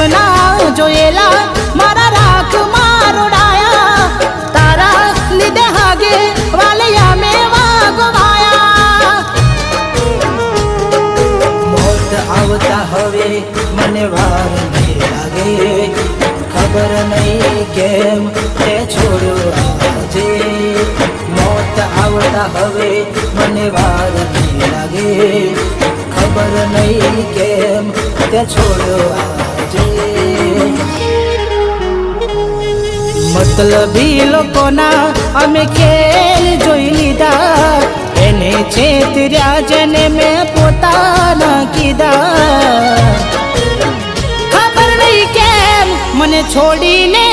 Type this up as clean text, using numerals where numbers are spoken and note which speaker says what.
Speaker 1: સપના જોયેલા મારા રાખ મારોડાયા તારા લીધે હાગે વાલિયા મેં વાગવાયા મોત આવતા હવે મને વાર નહીં લાગે ખબર નહીં કેમ તે છોડ્યો આજે મોત આવતા હવે મને વાર નહીં લાગે ખબર નહીં કેમ તે છોડ્યો આજે મતલબી લોકોના અમે ખેલ જોઈ લીધા એને છેતર્યા જેને મેં પોતાના કીધા ખબર નહીં કેમ મને છોડીને